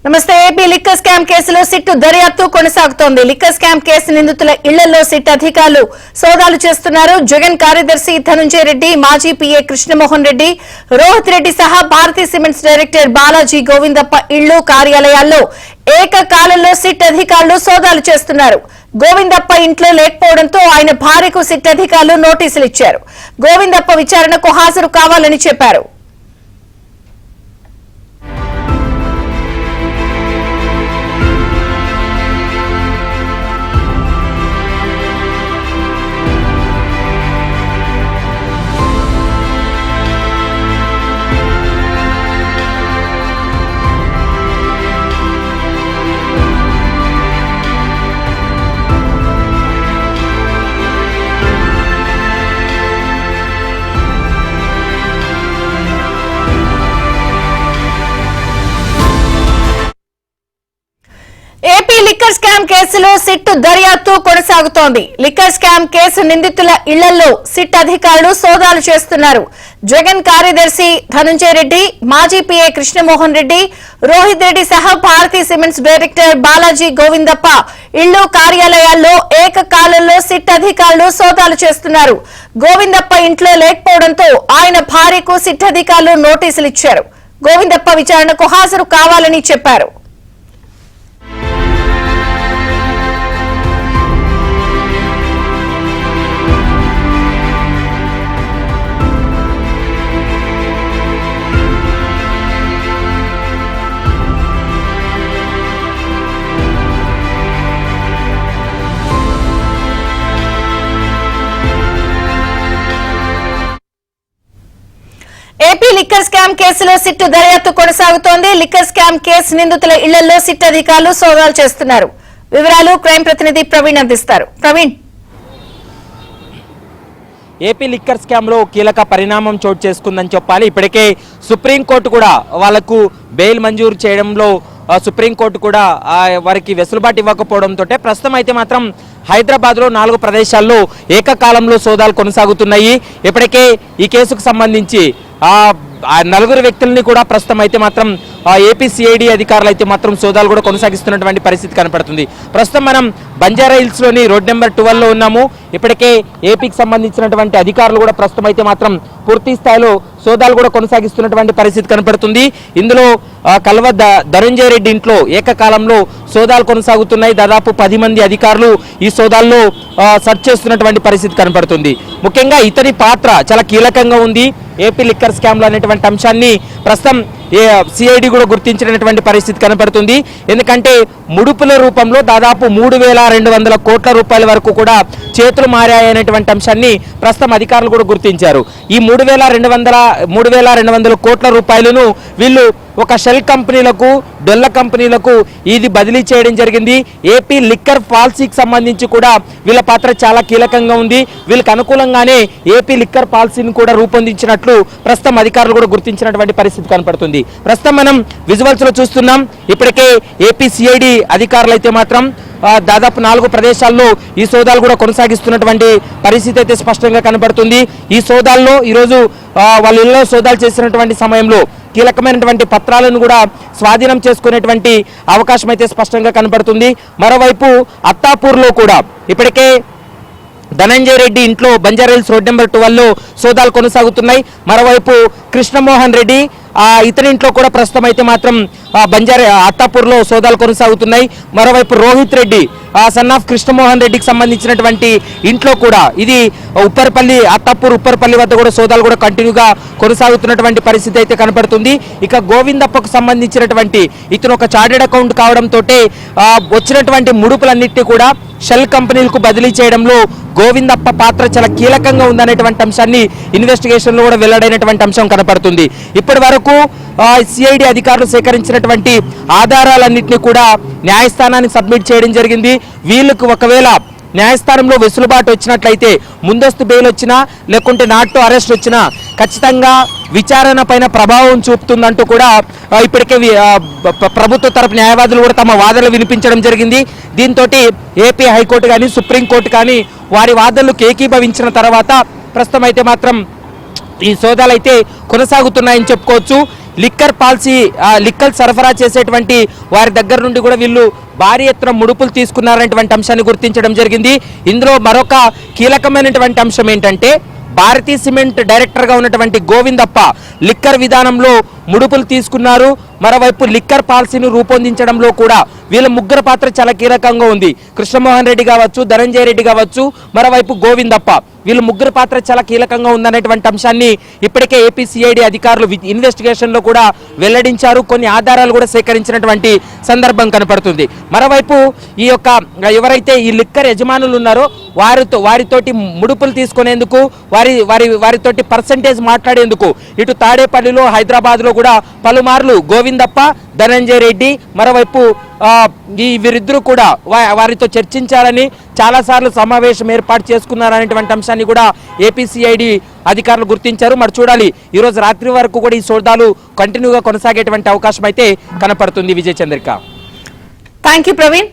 నమస్తే. AP liquor scam కేసులో sit దర్యాప్తు కొనసాగుతోంది. లిక్కర్ స్కామ్ కేసు నిందితుల ఇళ్లలో సిట్ అధికారులు సోదాలు చేస్తున్నారు. జగన్ కార్యదర్శి ధనుంజయ రెడ్డి, మాజీ పీఏ కృష్ణమోహన్ రెడ్డి, రోహిత్ రెడ్డి సహా భారతీ సిమెంట్స్ డైరెక్టర్ బాలాజీ గోవిందప్ప ఇళ్లు, కార్యాలయాల్లో ఏకకాలంలో సిట్ అధికారులు సోదాలు చేస్తున్నారు. గోవిందప్ప ఇంట్లో లేకపోవడంతో ఆయన భార్యకు సిట్ అధికారులు నోటీసులు ఇచ్చారు. గోవిందప్ప విచారణకు హాజరు కావాలని చెప్పారు. ఏపీ లిక్కర్ స్కామ్ కేసులో సిట్టు దర్యాప్తు కొనసాగుతోంది. లిక్కర్ స్కామ్ కేసు నిందితుల ఇళ్లలో సిట్ అధికారులు సోదాలు చేస్తున్నారు. జగన్ కార్యదర్శి ధనుంజయ రెడ్డి, మాజీ పీఏ కృష్ణమోహన్ రెడ్డి, రోహిత్ రెడ్డి సహా భారతీ సిమెంట్స్ డైరెక్టర్ బాలాజీ గోవిందప్ప ఇళ్లు, కార్యాలయాల్లో ఏకకాలంలో సిట్ అధికారులు సోదాలు చేస్తున్నారు. గోవిందప్ప ఇంట్లో లేకపోవడంతో ఆయన భార్యకు సిట్ అధికారులు నోటీసులు ఇచ్చారు. గోవిందప్ప విచారణకు హాజరు కావాలని చెప్పారు. ఏపీ లిక్కర్ స్కామ్ కేసులో సిట్టు దర్యాప్తు కొనసాగుతోంది. లిక్కర్ స్కామ్ కేసు నిందితుల ఇళ్లలో సిట్ అధికారులు సోదాలు చేస్తున్నారు. వివరాలు క్రైమ్ ప్రతినిధి ప్రవీణ్ అందిస్తారు. ప్రవీణ్, ఏపీ లిక్కర్ స్కామ్ లో కీలక పరిణామం చోటు చేసుకుందని చెప్పాలి. ఇప్పటికే సుప్రీంకోర్టు కూడా వాళ్లకు బెయిల్ మంజూరు చేయడంలో సుప్రీంకోర్టు కూడా వారికి వెసులుబాటు ఇవ్వకపోవడంతో ప్రస్తుతం అయితే మాత్రం హైదరాబాద్లో 4 ప్రదేశాల్లో ఏకకాలంలో సోదాలు కొనసాగుతున్నాయి. ఇప్పటికే ఈ కేసుకు సంబంధించి 4 వ్యక్తుల్ని కూడా ప్రస్తుతం అయితే మాత్రం ఏపీ సిఐడి అధికారులు అయితే మాత్రం సోదాలు కూడా కొనసాగిస్తున్నటువంటి పరిస్థితి కనపడుతుంది. ప్రస్తుతం మనం బంజారా హిల్స్ లోని రోడ్ నెంబర్ 12లో ఉన్నాము. ఇప్పటికే ఏపీకి సంబంధించినటువంటి అధికారులు కూడా ప్రస్తుతం అయితే మాత్రం పూర్తి స్థాయిలో సోదాలు కూడా కొనసాగిస్తున్నటువంటి పరిస్థితి కనపడుతుంది. ఇందులో కల్వ ధనుంజయ రెడ్డి ఇంట్లో ఏకకాలంలో సోదాలు కొనసాగుతున్నాయి. దాదాపు 10 మంది అధికారులు ఈ సోదాల్లో సెర్చ్ చేస్తున్నటువంటి పరిస్థితి కనపడుతుంది. ముఖ్యంగా ఇతని పాత్ర చాలా కీలకంగా ఉంది ఏపీ లిక్కర్ స్కామ్లో అనేటువంటి అంశాన్ని ప్రస్తుతం సిఐడి కూడా గుర్తించినటువంటి పరిస్థితి కనపడుతుంది. ఎందుకంటే ముడుపుల రూపంలో దాదాపు 3,200 కోట్ల రూపాయల వరకు కూడా చేతులు మారాయనేటువంటి అంశాన్ని ప్రస్తుతం అధికారులు కూడా గుర్తించారు. ఈ 3,200 కోట్ల రూపాయలను వీళ్ళు ఒక షెల్ కంపెనీలకు, డొల్ల కంపెనీలకు ఇది బదిలీ చేయడం జరిగింది. ఏపీ లిక్కర్ పాలసీకి సంబంధించి కూడా వీళ్ళ పాత్ర చాలా కీలకంగా ఉంది. వీళ్ళకి అనుకూలంగానే ఏపీ లిక్కర్ పాలసీని కూడా రూపొందించినట్లు ప్రస్తుతం అధికారులు కూడా గుర్తించినటువంటి పరిస్థితి కనపడుతుంది. ప్రస్తుతం మనం విజువల్స్ లో చూస్తున్నాం. ఇప్పటికే ఏపీ సిఐడి అధికారులు అయితే మాత్రం దాదాపు 4 ప్రదేశాల్లో ఈ సోదాలు కూడా కొనసాగిస్తున్నటువంటి పరిస్థితి అయితే స్పష్టంగా కనబడుతుంది. ఈ సోదాల్లో ఈరోజు వాళ్ళ ఇళ్లలో సోదాలు చేసినటువంటి సమయంలో కీలకమైనటువంటి పత్రాలను కూడా స్వాధీనం చేసుకునేటువంటి అవకాశం అయితే స్పష్టంగా కనబడుతుంది. మరోవైపు అత్తాపూర్లో కూడా ఇప్పటికే ధనంజయ రెడ్డి ఇంట్లో బంజారా హిల్స్ రోడ్ నెంబర్ 12లో సోదాలు కొనసాగుతున్నాయి. మరోవైపు కృష్ణమోహన్ రెడ్డి ఇతని ఇంట్లో కూడా ప్రస్తుతం అయితే మాత్రం అత్తాపూర్లో సోదాలు కొనసాగుతున్నాయి. మరోవైపు రోహిత్ రెడ్డి సన్ ఆఫ్ కృష్ణమోహన్ రెడ్డికి సంబంధించినటువంటి ఇంట్లో కూడా ఇది ఉప్పర్పల్లి, అత్తాపూర్ ఉప్పర్పల్లి వద్ద కూడా సోదాలు కూడా కంటిన్యూగా కొనసాగుతున్నటువంటి పరిస్థితి అయితే కనపడుతుంది. ఇక గోవిందప్పకు సంబంధించినటువంటి ఇతను ఒక చార్టెడ్ అకౌంట్ కావడంతో వచ్చినటువంటి ముడుపులన్నింటినీ కూడా షెల్ కంపెనీలకు బదిలీ చేయడంలో గోవిందప్ప పాత్ర చాలా కీలకంగా ఉందనేటువంటి అంశాన్ని ఇన్వెస్టిగేషన్ లో కూడా వెల్లడైనటువంటి అంశం కనపడుతుంది. ఇప్పటి వరకు సిఐడి అధికారులు సేకరించినటువంటి ఆధారాలన్నింటినీ కూడా న్యాయస్థానానికి సబ్మిట్ చేయడం జరిగింది. వీళ్ళకు ఒకవేళ న్యాయస్థానంలో వెసులుబాటు వచ్చినట్లయితే ముందస్తు బెయిల్ వచ్చినా లేకుంటే నాట్ టు అరెస్ట్ వచ్చినా ఖచ్చితంగా విచారణ పైన ప్రభావం చూపుతుందంటూ కూడా ఇప్పటికే ప్రభుత్వ తరపు న్యాయవాదులు కూడా తమ వాదనలు వినిపించడం జరిగింది. దీంతో ఏపీ హైకోర్టు కానీ సుప్రీంకోర్టు కానీ వారి వాదనలకు ఏకీభవించిన తర్వాత ప్రస్తుతం అయితే మాత్రం ఈ సోదాలు అయితే కొనసాగుతున్నాయని చెప్పుకోవచ్చు. లిక్కర్ పాలసీ లిక్కర్ సరఫరా చేసేటువంటి వారి దగ్గర నుండి కూడా వీళ్ళు భారీ ఎత్తున ముడుపులు తీసుకున్నారనేటువంటి అంశాన్ని గుర్తించడం జరిగింది. ఇందులో మరొక కీలకమైనటువంటి అంశం ఏంటంటే భారతీ సిమెంట్ డైరెక్టర్గా ఉన్నటువంటి గోవిందప్ప లిక్కర్ విధానంలో ముడుపులు తీసుకున్నారు. మరోవైపు లిక్కర్ పాలసీని రూపొందించడంలో కూడా వీళ్ళ ముగ్గురు పాత్ర చాలా కీలకంగా ఉంది. కృష్ణమోహన్ రెడ్డి కావచ్చు, ధనంజయ రెడ్డి కావచ్చు, మరోవైపు గోవిందప్ప, వీళ్ళ ముగ్గురు పాత్ర చాలా కీలకంగా ఉందనేటువంటి అంశాన్ని ఇప్పటికే ఏపీసీఐడి అధికారులు ఇన్వెస్టిగేషన్లో కూడా వెల్లడించారు. కొన్ని ఆధారాలు కూడా సేకరించినటువంటి సందర్భం కనపడుతుంది. మరోవైపు ఈ యొక్క ఎవరైతే ఈ లిక్కర్ యజమానులు ఉన్నారో వారితోటి ముడుపులు తీసుకునేందుకు వారితోటి పర్సంటేజ్ మాట్లాడేందుకు ఇటు తాడేపల్లిలో, హైదరాబాద్లో కూడా పలుమార్లు గోవిందప్ప, ధనంజయ రెడ్డి, మరోవైపు వీరిద్దరూ కూడా వారితో చర్చించాలని చాలాసార్లు సమావేశం ఏర్పాటు చేసుకున్నారనేటువంటి అంశాన్ని కూడా ఏపీసీఐడి అధికారులు గుర్తించారు. మరి చూడాలి, ఈరోజు రాత్రి వరకు కూడా ఈ సోదాలు కంటిన్యూగా కొనసాగేటువంటి అవకాశం అయితే కనపడుతుంది. విజయ చంద్రిక. Thank you Praveen.